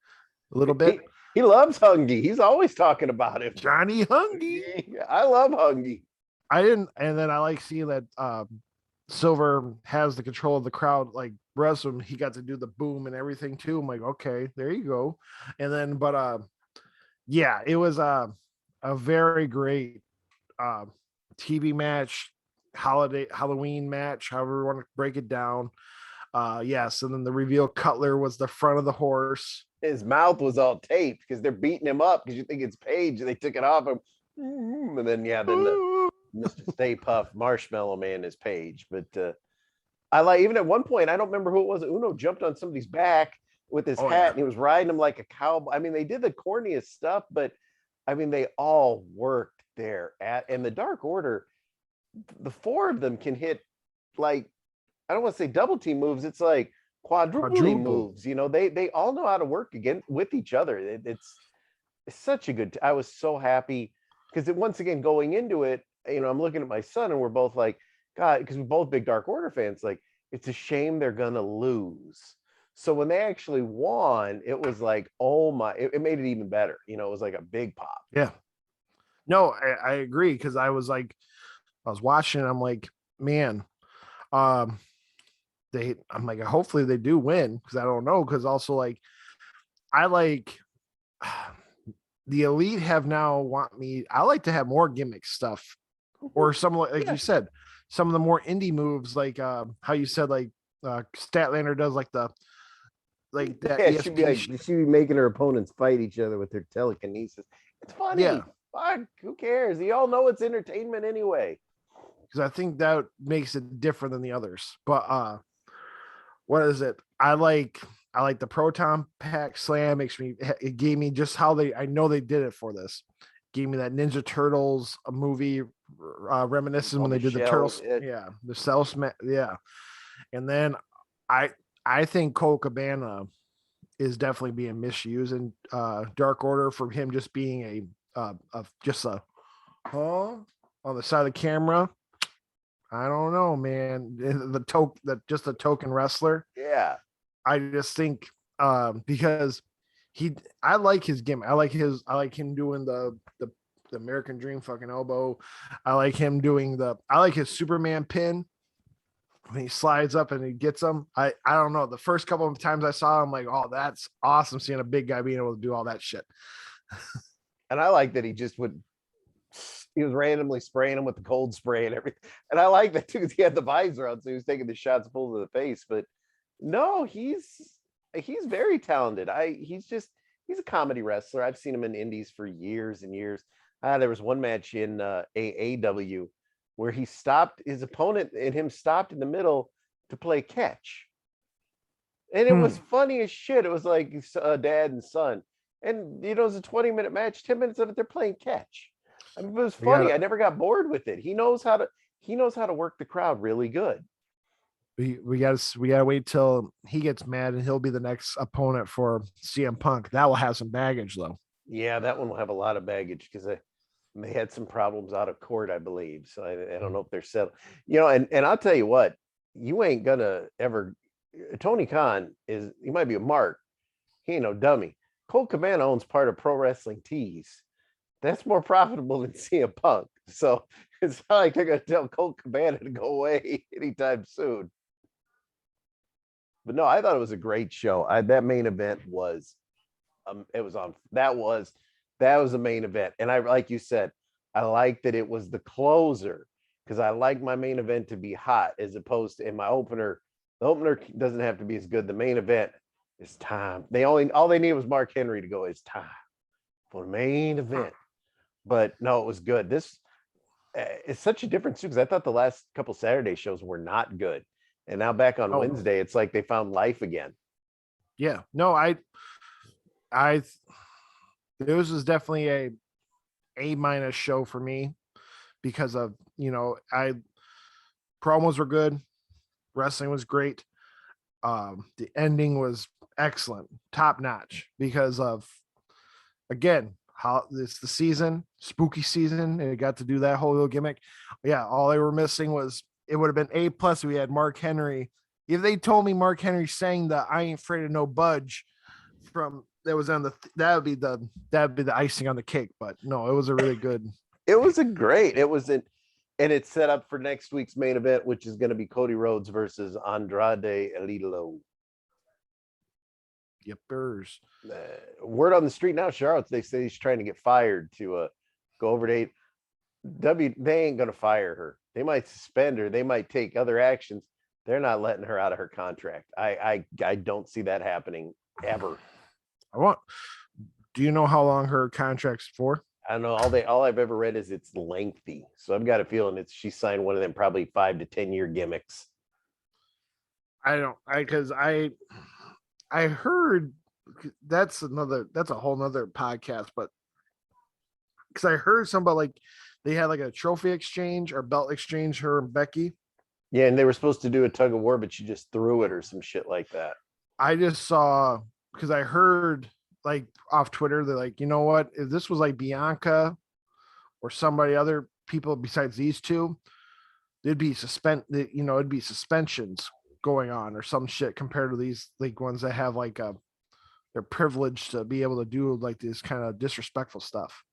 a little bit. He loves Hungy. He's always talking about him. Johnny Hungy. I love Hungy. I didn't, and then I like seeing that Silver has the control of the crowd, like wrestling. He got to do the boom and everything too. I'm like, okay, there you go. And then, but yeah, it was a very great TV match, Halloween match, however you want to break it down. Yes, and then the reveal, Cutler was the front of the horse. His mouth was all taped because they're beating him up because you think it's Paige and they took it off him. And then the Mr. Stay Puft Marshmallow Man is Paige. But I like, even at one point, I don't remember who it was. Uno jumped on somebody's back with his hat and he was riding him like a cowboy. I mean, they did the corniest stuff, but I mean, they all worked there and the Dark Order, the four of them can hit, like, I don't want to say double team moves. It's like quadruple moves. You know, they all know how to work again with each other. It's such a good. I was so happy because once again, going into it, you know, I'm looking at my son and we're both like, God, because we're both big Dark Order fans. Like, it's a shame they're gonna lose. So when they actually won, it was like, oh my, it made it even better. You know, it was like a big pop. Yeah. No, I agree, because I was watching, I'm like, man, I'm like, hopefully they do win, because I don't know, because also like I like the Elite have now I like to have more gimmick stuff, or some, like you said, some of the more indie moves, like how you said, like Statlander does, like that. Yeah, she'd be making her opponents fight each other with their telekinesis. It's funny. Yeah. Fuck, who cares? You all know it's entertainment anyway. Because I think that makes it different than the others. But what is it? I like the Proton Pack Slam. It gave me just how I know they did it for this. Gave me that Ninja Turtles movie reminiscent when they did the Turtles. Yeah, the Cell Smash. Yeah, and then I think Cole Cabana is definitely being misused in Dark Order, for him just being on the side of the camera. I don't know, man. Just a token wrestler. Yeah. I just think because I like his gimmick. I like him doing the American Dream fucking elbow. I like him doing I like his Superman pin when he slides up and he gets him. I don't know. The first couple of times I saw him, like, oh, that's awesome, seeing a big guy being able to do all that shit. And I like that he was randomly spraying him with the cold spray and everything. And I like that too, because he had the visor on, so he was taking the shots full to the face. But no, he's very talented. He's a comedy wrestler. I've seen him in indies for years and years. There was one match in AEW where he stopped his opponent and him stopped in the middle to play catch. And it was funny as shit. It was like dad and son. And, you know, it was a 20-minute match, 10 minutes of it, they're playing catch. I mean, it was funny. I never got bored with it. He knows how to work the crowd really good. We gotta wait till he gets mad and he'll be the next opponent for CM Punk. That will have some baggage, though. Yeah, that one will have a lot of baggage, because they had some problems out of court, I believe. So I don't know if they're settled. You know, and I'll tell you what, you ain't gonna ever. Tony Khan he might be a mark. He ain't no dummy. Cole Cabana owns part of Pro Wrestling Tees. That's more profitable than CM Punk. So it's not like they're gonna tell Cole Cabana to go away anytime soon. But no, I thought it was a great show. That main event was, that was a main event. And I, like you said, I like that it was the closer, because I like my main event to be hot, as opposed to in my opener. The opener doesn't have to be as good. The main event is time. All they need was Mark Henry to go, it's time for the main event. But no, it was good. This it's such a difference too, because I thought the last couple Saturday shows were not good. And now back on Wednesday, it's like they found life again. Yeah. No, this was definitely A- show for me, because of, you know, promos were good, wrestling was great, the ending was excellent, top notch, because of, again, how it's the season, spooky season, and it got to do that whole little gimmick. Yeah, all they were missing was, it would have been A+. We had Mark Henry. If they told me Mark Henry sang the "I Ain't Afraid of No Budge" from that was on that'd be the icing on the cake. But no, it was a really good. It was and it's set up for next week's main event, which is going to be Cody Rhodes versus Andrade El Idolo. Yippers. Word on the street now, Charlotte, they say he's trying to get fired to go over to AEW. They ain't going to fire her. They might suspend her. They might take other actions. They're not letting her out of her contract. I don't see that happening ever. Do you know how long her contract's for? I don't know. All I've ever read is it's lengthy. So I've got a feeling she signed one of them probably 5 to 10 year gimmicks. Because I heard that's a whole nother podcast, but because I heard somebody like they had like a trophy exchange or belt exchange, her and Becky. Yeah, and they were supposed to do a tug of war, but she just threw it or some shit like that. I just saw because I heard like off Twitter, they're like, you know what? If this was like Bianca or somebody other people besides these two, it'd be it'd be suspensions going on or some shit compared to these like ones that have like they're privileged to be able to do like this kind of disrespectful stuff.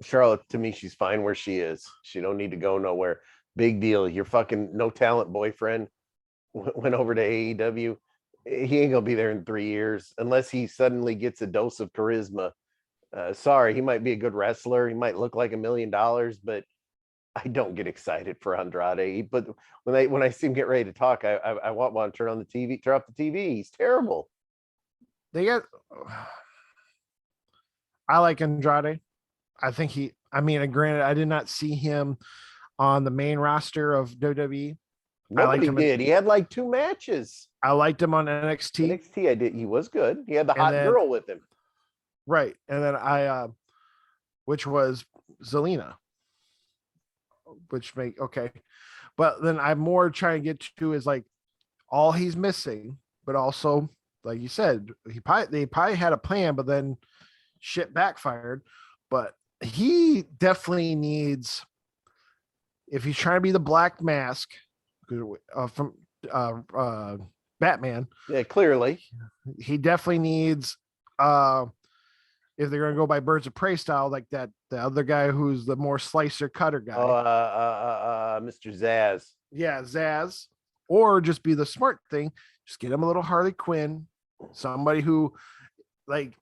Charlotte, to me, she's fine where she is. She don't need to go nowhere. Big deal. Your fucking no talent boyfriend went over to AEW. He ain't gonna be there in 3 years unless he suddenly gets a dose of charisma. Sorry, he might be a good wrestler. He might look like $1 million, but I don't get excited for Andrade. But when I see him get ready to talk, I want to turn on the TV, turn off the TV. He's terrible. I like Andrade. I think granted, I did not see him on the main roster of WWE. Nobody did. He had like 2 matches. I liked him on NXT. NXT, I did. He was good. He had the hot girl with him. Right. And then which was Zelina. Okay. But then I'm more trying to get to is like all he's missing, but also, like you said, they probably had a plan, but then shit backfired. But he definitely needs, if he's trying to be the Black Mask from Batman. Yeah, clearly. He definitely needs, if they're going to go by Birds of Prey style, like the other guy who's the more slicer cutter guy. Mr. Zaz. Yeah, Zaz. Or just be the smart thing. Just get him a little Harley Quinn. Somebody who, like,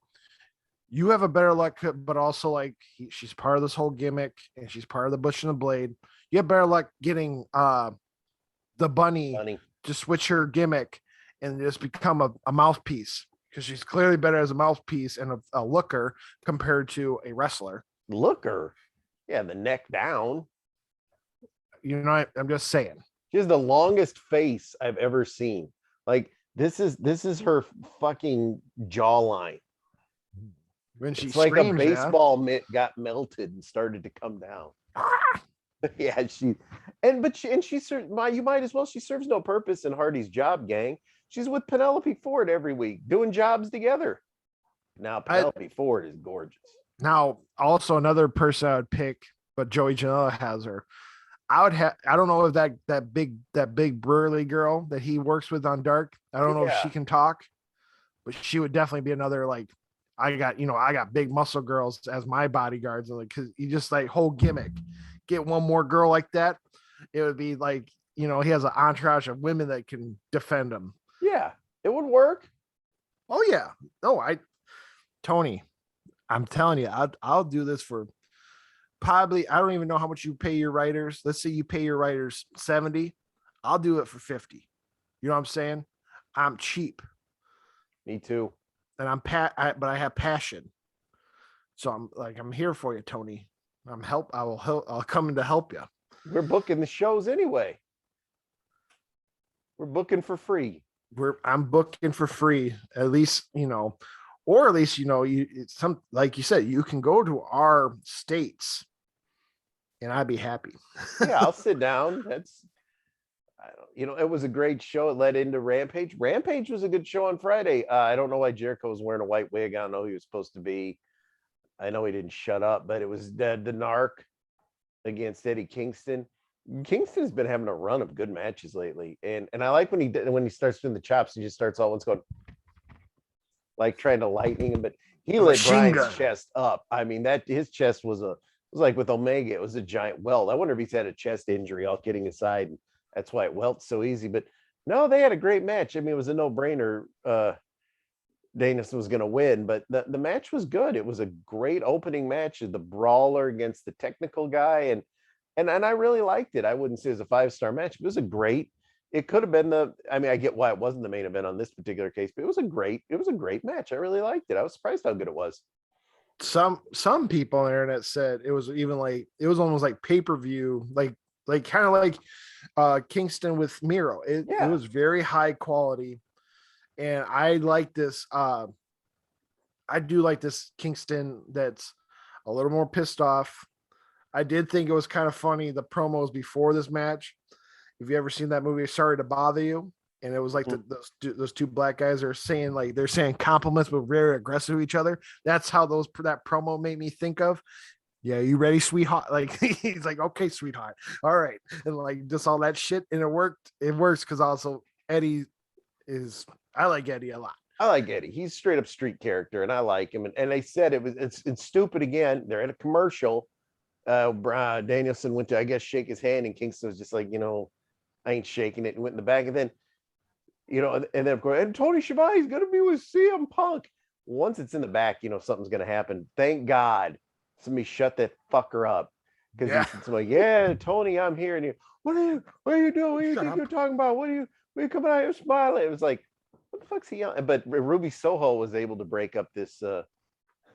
you have a better luck, but also like she's part of this whole gimmick and she's part of the Bush and the Blade. You have better luck getting the bunny to switch her gimmick and just become a mouthpiece, because she's clearly better as a mouthpiece and a looker compared to a wrestler. Looker? Yeah, the neck down. You know, I'm just saying. She has the longest face I've ever seen. Like this is her fucking jawline. When she it's screams, like a baseball mitt got melted and started to come down. Yeah, you might as well. She serves no purpose in Hardy's Job Gang. She's with Penelope Ford every week doing jobs together. Now Penelope Ford is gorgeous. Now, also another person I would pick, but Joey Janela has her. I don't know if that big burly girl that he works with on Dark, I don't know if she can talk, but she would definitely be another, like, I got big muscle girls as my bodyguards, like, because you just like whole gimmick. Get one more girl like that, it would be like, he has an entourage of women that can defend him. Yeah, it would work. Oh yeah. Tony, I'm telling you, I'll do this for probably, I don't even know how much you pay your writers. Let's say you pay your writers 70. I'll do it for 50. You know what I'm saying? I'm cheap. Me too. And but I have passion. So I'm here for you, Tony. I'll come in to help you. We're booking the shows anyway. We're booking for free. I'm booking for free. At least, or at least, it's some, like you said, you can go to our states and I'd be happy. Yeah, I'll sit down. It was a great show. It led into Rampage. Rampage was a good show on Friday. I don't know why Jericho was wearing a white wig. I don't know who he was supposed to be. I know he didn't shut up, but it was the Narc against Eddie Kingston. Kingston's been having a run of good matches lately, and I like when he starts doing the chops. He just starts all once going like trying to lightning him, but he lit Brian's chest up. I mean, his chest was like with Omega, it was a giant welt. I wonder if he's had a chest injury. All kidding aside, that's why it welts so easy. But no, they had a great match. I mean, it was a no-brainer. Danielson was going to win, but the match was good. It was a great opening match. The brawler against the technical guy, and I really liked it. I wouldn't say it was a 5-star match, but it was it could have been I mean, I get why it wasn't the main event on this particular case, but it was a great match. I really liked it. I was surprised how good it was. Some people on the internet said it was even like it was almost like pay-per-view, like kind of like Kingston with Miro. It was very high quality, and I like this. I do like this Kingston that's a little more pissed off. I did think it was kind of funny the promos before this match. If you ever seen that movie, Sorry to Bother You, and it was like those two black guys are saying like they're saying compliments but very aggressive to each other. That's how that promo made me think of. Yeah, you ready, sweetheart? Like he's like, okay, sweetheart, all right, and like just all that shit, and it worked. It works because also Eddie I like Eddie a lot. I like Eddie. He's straight up street character, and I like him. And they said it's stupid again. They're in a commercial. Danielson went to, I guess, shake his hand, and Kingston was just like, I ain't shaking it, and went in the back. And then, and then of course, and Tony Schiavone's gonna be with CM Punk. Once it's in the back, something's gonna happen. Thank God somebody shut that fucker up. Because he's like, yeah, Tony, I'm here. And what are you doing? What do you think you're talking about? What are you coming out here smiling? It was like, what the fuck's he on? But Ruby Soho was able to break up this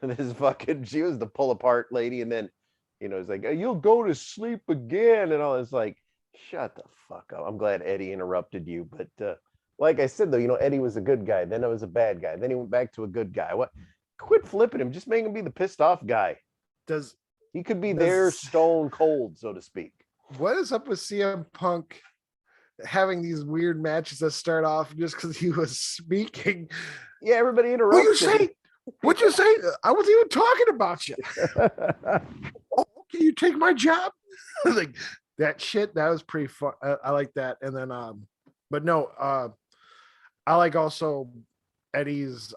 this fucking, she was the pull apart lady, and then it's like, you'll go to sleep again, and all. It's like, shut the fuck up. I'm glad Eddie interrupted you, but like I said though, Eddie was a good guy, then it was a bad guy, then he went back to a good guy. What? Quit flipping him, just make him be the pissed off guy. He could be there stone cold, so to speak. What is up with CM Punk having these weird matches that start off just because he was speaking? Yeah, everybody interrupted. What'd you say? I wasn't even talking about you. Oh, okay, you take my job? Like that shit. That was pretty fun. I like that. And then, but no, I like also Eddie's.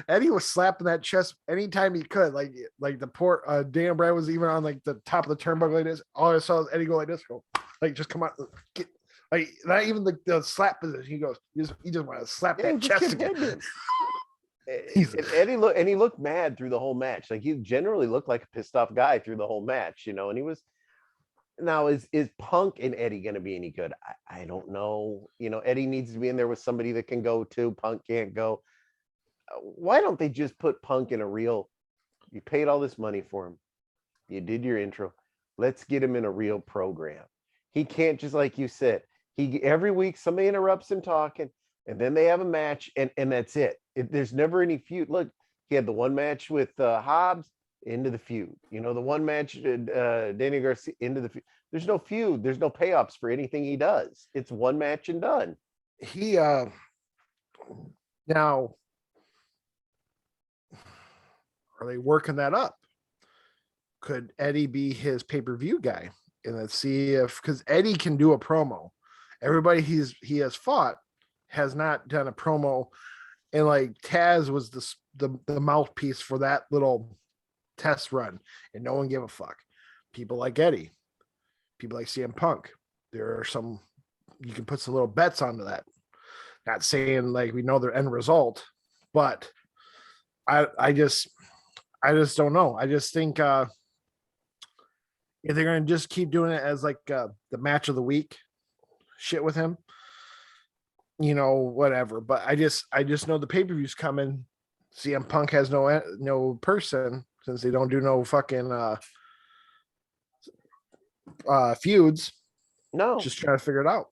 Eddie was slapping that chest anytime he could. Like the poor Dan Bryan was even on like the top of the turnbuckle like this. All I saw was Eddie go like this, go like just come out, get like not even the slap position. He goes, he just want to slap that chest again. And he looked mad through the whole match. Like he generally looked like a pissed off guy through the whole match, and he was. Now is Punk and Eddie going to be any good? I don't know. Eddie needs to be in there with somebody that can go too. Punk can't go. Why don't they just put Punk in a real? You paid all this money for him. You did your intro. Let's get him in a real program. He can't, just like you said. Every week somebody interrupts him talking, and then they have a match, and that's it. There's never any feud. Look, he had the one match with Hobbs, into the feud. The one match, Danny Garcia, into the feud. There's no feud. There's no payoffs for anything he does. It's one match and done. He now are they working that up? Could Eddie be his pay-per-view guy? And let's see if, because Eddie can do a promo. Everybody he has fought has not done a promo, and like Taz was the mouthpiece for that little test run, and no one gave a fuck. People like Eddie, people like CM Punk. There are some, you can put some little bets onto that. Not saying like we know their end result, but I just don't know. I just think if they're gonna just keep doing it as like the match of the week shit with him, whatever. But I just know the pay-per-view's coming. CM Punk has no person, since they don't do no fucking feuds. No, just trying to figure it out.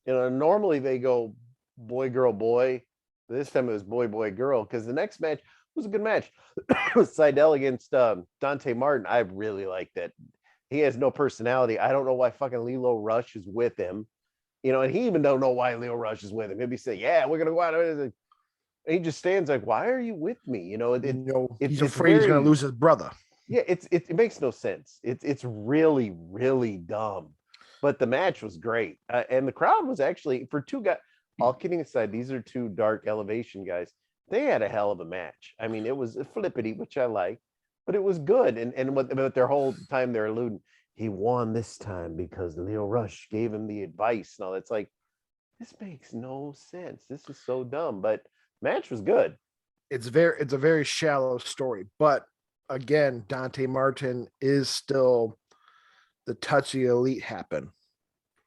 Normally they go boy, girl, boy. This time it was boy, boy, girl, because the next match was a good match. It was Seidel against Dante Martin. I really liked that. He has no personality. I don't know why fucking Lilo Rush is with him. And he even don't know why Leo Rush is with him. Maybe say, yeah, we're gonna go out. And he just stands like, why are you with me? He's afraid he's gonna lose his brother. Yeah, it makes no sense. It's really, really dumb. But the match was great, and the crowd was actually, for two guys. All kidding aside, these are two Dark Elevation guys. They had a hell of a match. I mean, it was a flippity, which I like, but it was good. And what their whole time they're alluding, he won this time because Leo Rush gave him the advice. No, it's like, this makes no sense. This is so dumb. But match was good. It's a very shallow story, but again, Dante Martin is still the touchy elite happen.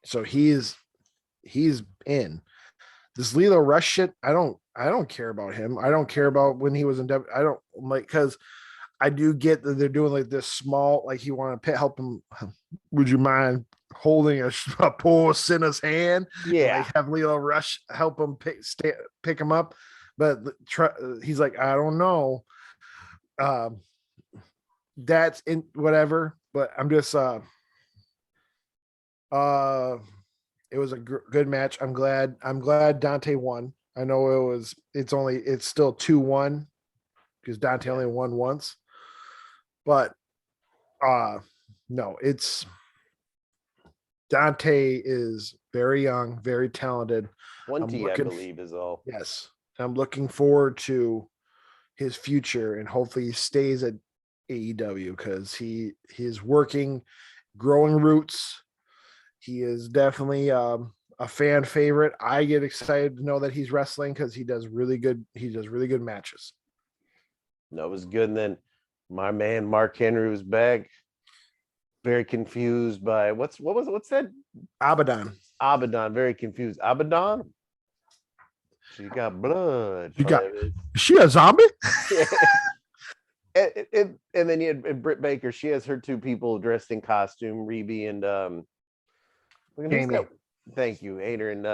So he's in. This Lilo Rush shit, I don't care about him. I don't care about when he was in I don't like, because I do get that they're doing like this small, like he want to help him. Would you mind holding a poor sinner's hand? And Yeah. like have Lilo Rush help him pick him up. But he's like, I don't know. That's in whatever. But I'm just it was a good match. I'm glad Dante won. I know it's still 2-1 because Dante only won once. But no, it's Dante is very young, very talented. 20, I believe, is all. Yes. I'm looking forward to his future, and hopefully he stays at AEW because he's working, growing roots. He is definitely a fan favorite. I get excited to know that he's wrestling because he does really good matches. No, it was good. And then my man Mark Henry was back. Very confused by what's that? Abaddon. Very confused. Abaddon? She got blood. Is she a zombie? and then you had Britt Baker. She has her two people dressed in costume, Reby and Jamie. Thank you, Hater. And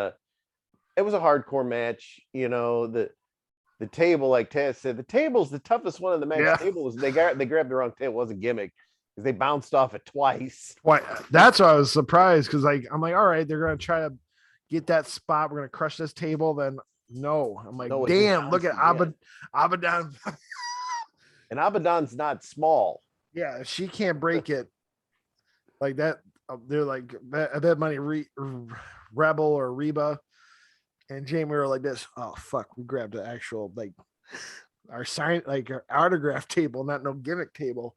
it was a hardcore match. You know, the table, like Taz said, the table's the toughest one in the match. Yeah. Table was they grabbed the wrong table. It wasn't gimmick because they bounced off it twice. Why? That's why I was surprised because I'm like, all right, they're gonna try to get that spot. We're gonna crush this table. Then no, I'm like, no, damn, look at Abaddon. And Abaddon's not small. Yeah, if she can't break it like that, they're like that money Rebel or Reba and Jamie were like this. Oh fuck, we grabbed the actual like our sign, like our autograph table, not no gimmick table.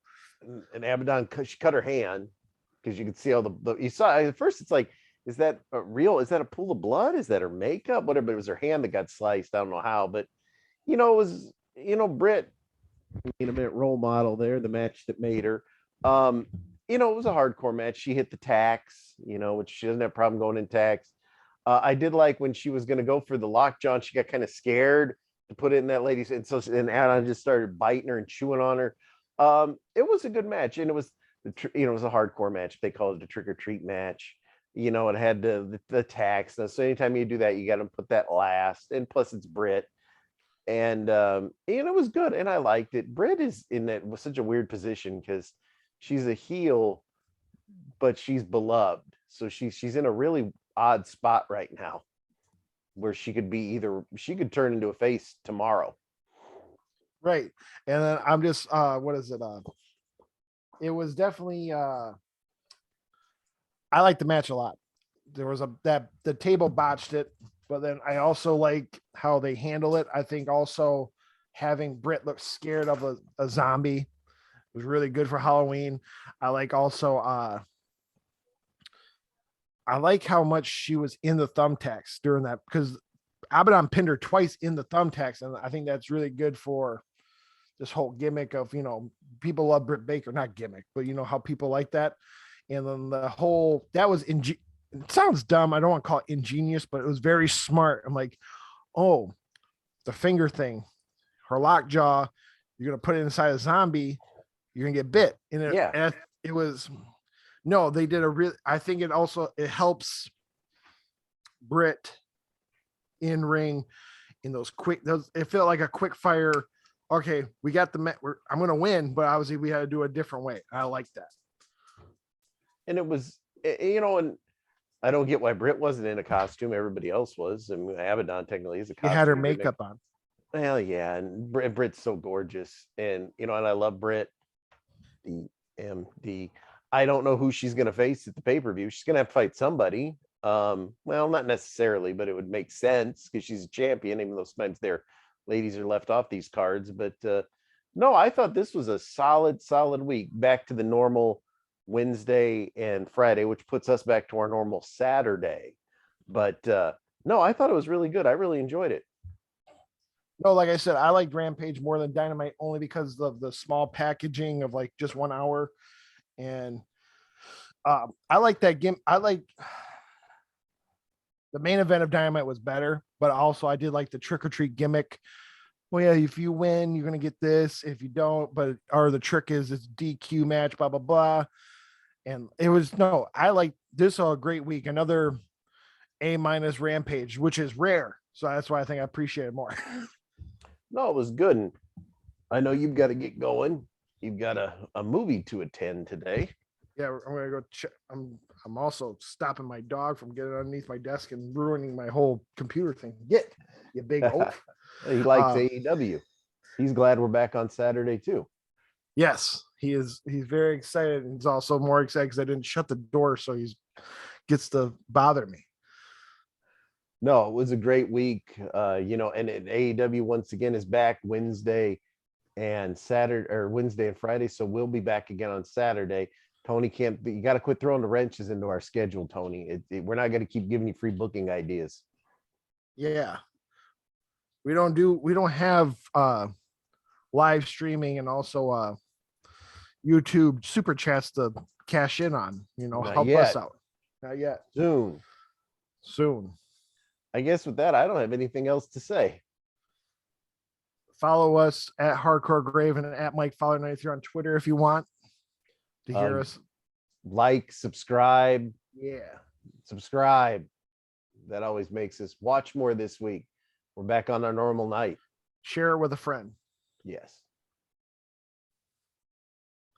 And Abaddon, she cut her hand because you could see all the you saw at first. It's like, is that a real? Is that a pool of blood? Is that her makeup? Whatever. It was her hand that got sliced. I don't know how, but it was Britt. In a minute, role model there, the match that made her. It was a hardcore match. She hit the tacks, which she doesn't have a problem going in tacks. I did like when she was going to go for the lockjaw, and she got kind of scared to put it in that lady's, and Abaddon just started biting her and chewing on her. It was a good match, and it was it was a hardcore match. They called it a trick or treat match. It had the tacks. So anytime you do that, you got to put that last, and plus it's Britt. And it was good, and I liked it. Britt is in that was such a weird position because she's a heel, but she's beloved. So she's in a really odd spot right now, where she could turn into a face tomorrow. Right, and then I'm just what is it? It was definitely I liked the match a lot. There was the table botched it. But then I also like how they handle it. I think also having Britt look scared of a zombie was really good for Halloween. I like also I like how much she was in the thumbtacks during that because Abaddon pinned her twice in the thumbtacks, and I think that's really good for this whole gimmick of people love Britt Baker, not gimmick, but how people like that. And then the whole that was it sounds dumb. I don't want to call it ingenious, but it was very smart. I'm like, oh, the finger thing, her lockjaw, you're going to put it inside a zombie, you're going to get bit. And it was, no, they did I think it helps Britt in ring in it felt like a quick fire. Okay, we got I'm going to win, but obviously we had to do it a different way. I like that. And it was, and I don't get why Britt wasn't in a costume. Everybody else was. I mean, Abaddon technically is a costume. She had her makeup on. Well, yeah, and Britt's so gorgeous, and and I love Britt. DMD. I don't know who she's going to face at the pay-per-view. She's going to have to fight somebody. Well, not necessarily, but it would make sense because she's a champion, even though sometimes their ladies are left off these cards. But no, I thought this was a solid week. Back to the normal Wednesday and Friday, which puts us back to our normal Saturday. But no, I thought it was really good. I really enjoyed it. No, like I said, I liked Rampage more than Dynamite only because of the small packaging of like just 1 hour. And I like that game. The main event of Dynamite was better, but also I did like the trick or treat gimmick. Well, yeah, if you win, you're gonna get this. If you don't, but or the trick is it's DQ match, blah blah blah. And it was no, I like this all a great week. Another A- Rampage, which is rare. So that's why I think I appreciate it more. No, it was good. And I know you've got to get going. You've got a movie to attend today. Yeah, I'm gonna go check. I'm also stopping my dog from getting underneath my desk and ruining my whole computer thing. Get you big oaf. He likes AEW. He's glad we're back on Saturday too. Yes, he is. He's very excited. And he's also more excited because I didn't shut the door, so he's gets to bother me. No, it was a great week. And AEW once again is back Wednesday and Saturday, or Wednesday and Friday. So we'll be back again on Saturday. Tony can't be, you got to quit throwing the wrenches into our schedule, Tony. We're not going to keep giving you free booking ideas. Yeah. We don't have live streaming and also YouTube super chats to cash in on, Not help yet. us out. Not yet. Soon. I guess with that, I don't have anything else to say. Follow us at Hardcore Grave and at Mike Fowler 93 on Twitter if you want to hear us. Like, subscribe. Yeah. Subscribe. That always makes us watch more this week. We're back on our normal night. Share it with a friend. Yes.